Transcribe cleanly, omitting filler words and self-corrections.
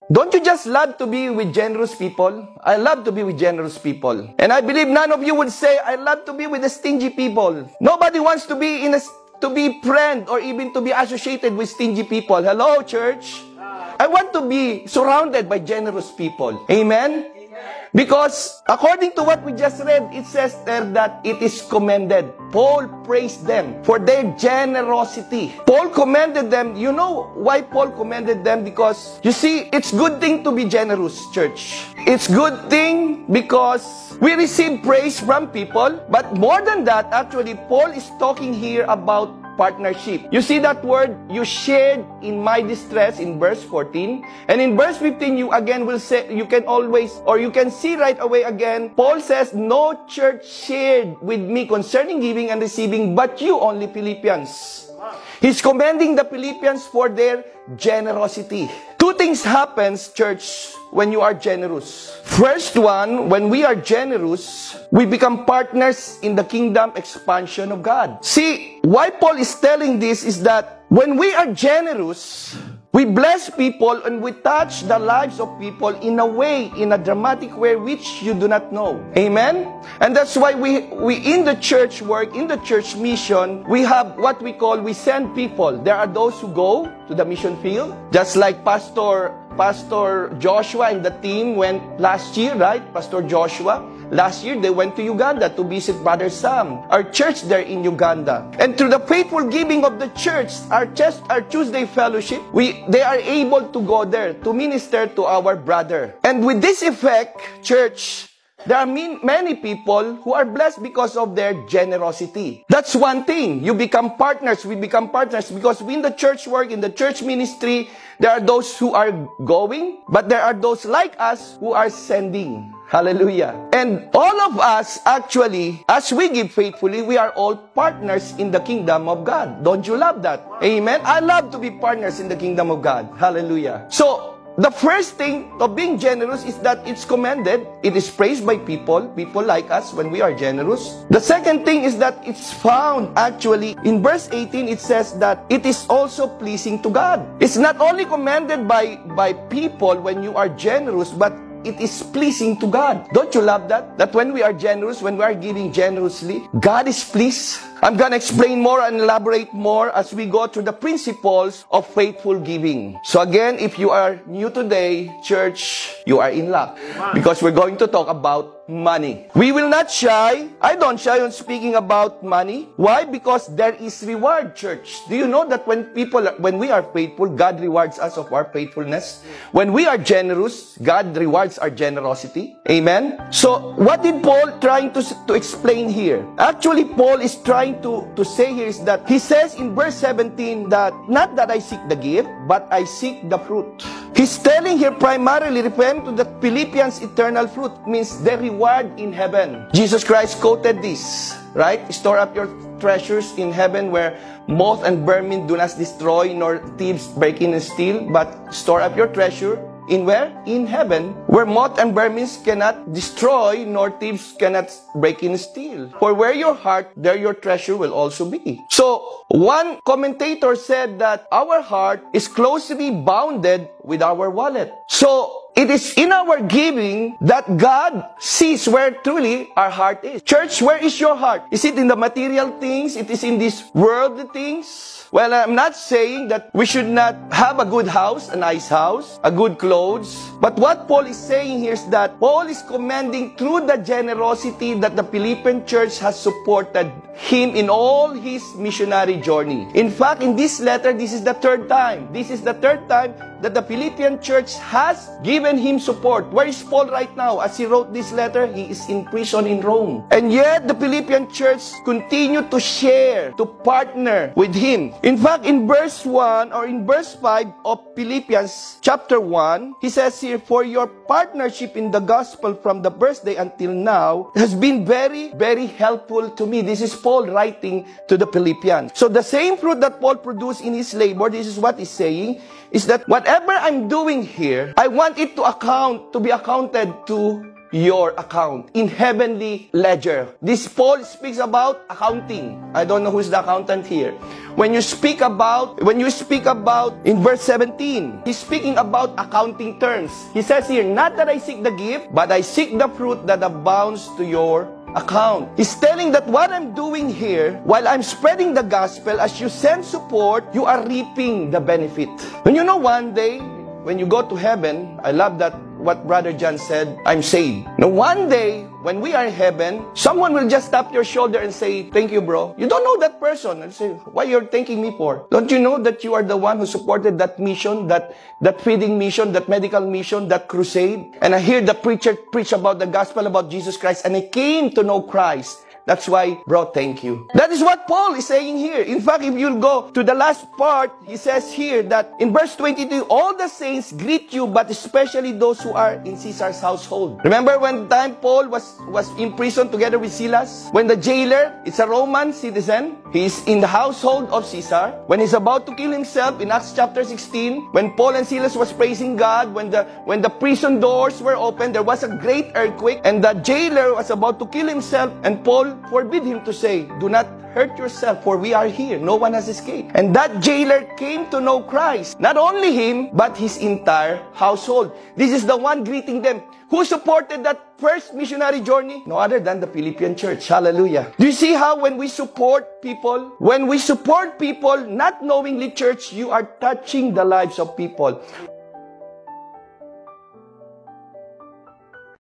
Don't you just love to be with generous people? I love to be with generous people. And I believe none of you would say, I love to be with the stingy people. Nobody wants to be to be friend or even to be associated with stingy people. Hello, church? I want to be surrounded by generous people. Amen? Because according to what we just read, it says there that it is commended. Paul praised them for their generosity. Paul commended them. You know why Paul commended them? Because, you see, it's good thing to be generous, church. It's good thing because we receive praise from people. But more than that, actually, Paul is talking here about partnership. You see that word, you shared in my distress in verse 14. And in verse 15, you again will say, you can always, or you can see right away again, Paul says, no church shared with me concerning giving and receiving, but you only, Philippians. He's commending the Philippians for their generosity. Two things happens, church, when you are generous. First one, when we are generous, we become partners in the kingdom expansion of God. See, why Paul is telling this is that when we are generous, we bless people and we touch the lives of people in a way, in a dramatic way, which you do not know. Amen? And that's why we in the church work, in the church mission, we have what we call, we send people. There are those who go to the mission field, just like Pastor Joshua and the team went last year, right? Pastor Joshua. Last year, they went to Uganda to visit Brother Sam, our church there in Uganda. And through the faithful giving of the church, our Tuesday fellowship, they are able to go there to minister to our brother. And with this effect, church, there are many people who are blessed because of their generosity. That's one thing. You become partners. We become partners because in the church work, in the church ministry, there are those who are going, but there are those like us who are sending. Hallelujah. And all of us, actually, as we give faithfully, we are all partners in the kingdom of God. Don't you love that? Amen? I love to be partners in the kingdom of God. Hallelujah. So, the first thing of being generous is that it's commended. It is praised by people like us when we are generous. The second thing is that it's found actually in verse 18, it says that it is also pleasing to God. It's not only commended by people when you are generous, but it is pleasing to God. Don't you love that? That when we are generous, when we are giving generously, God is pleased. I'm going to explain more and elaborate more as we go through the principles of faithful giving. So again, if you are new today, church, you are in luck. Because we're going to talk about money. We will not shy. I don't shy on speaking about money. Why? Because there is reward, church. Do you know that when we are faithful, God rewards us of our faithfulness? When we are generous, God rewards our generosity. Amen? So, what did Paul trying to explain here? Actually, Paul is trying to say here is that he says in verse 17 that not that I seek the gift, but I seek the fruit. He's telling here primarily referring to the Philippians' eternal fruit, means the reward in heaven. Jesus Christ quoted this, right? Store up your treasures in heaven where moth and vermin do not destroy, nor thieves break in and steal, but store up your treasure in where? In heaven, where moth and vermin cannot destroy, nor thieves cannot break in and steal. For where your heart, there your treasure will also be. So, one commentator said that our heart is closely bounded with our wallet. So, it is in our giving that God sees where truly our heart is. Church, where is your heart? Is it in the material things? It is in these worldly things? Well, I'm not saying that we should not have a good house, a nice house, a good clothes. But what Paul is saying here is that Paul is commending through the generosity that the Philippian church has supported him in all his missionary journey. In fact, in this letter, this is the third time. This is the third time that the Philippian church has given him support. Where is Paul right now? As he wrote this letter, he is in prison in Rome. And yet, the Philippian church continued to share, to partner with him. In fact, in verse 1 or in verse 5 of Philippians chapter 1, he says here, for your partnership in the gospel from the first day until now has been very, very helpful to me. This is Paul writing to the Philippians. So the same fruit that Paul produced in his labor, this is what he's saying, is that whatever I'm doing here, I want it to be accounted to your account in heavenly ledger. This Paul speaks about accounting. I don't know who's the accountant here. When you speak about in verse 17, he's speaking about accounting terms. He says here, not that I seek the gift, but I seek the fruit that abounds to your account. He's telling that what I'm doing here, while I'm spreading the gospel, as you send support, you are reaping the benefit. And you know, one day, when you go to heaven, I love that what Brother John said, I'm saved. Now one day, when we are in heaven, someone will just tap your shoulder and say, thank you, bro. You don't know that person. And say, why you're thanking me for? Don't you know that you are the one who supported that mission, that feeding mission, that medical mission, that crusade? And I hear the preacher preach about the gospel about Jesus Christ, and I came to know Christ. That's why, bro, thank you. That is what Paul is saying here. In fact, if you'll go to the last part, he says here that in verse 22, all the saints greet you, but especially those who are in Caesar's household. Remember when time Paul was in prison together with Silas? When the jailer, it's a Roman citizen, he's in the household of Caesar. When he's about to kill himself in Acts chapter 16, when Paul and Silas was praising God, when the prison doors were open, there was a great earthquake, and the jailer was about to kill himself, and Paul forbid him to say, do not hurt yourself, for we are here. No one has escaped. And that jailer came to know Christ. Not only him, but his entire household. This is the one greeting them. Who supported that first missionary journey? No other than the Philippian church. Hallelujah. Do you see how when we support people, not knowingly, church, you are touching the lives of people.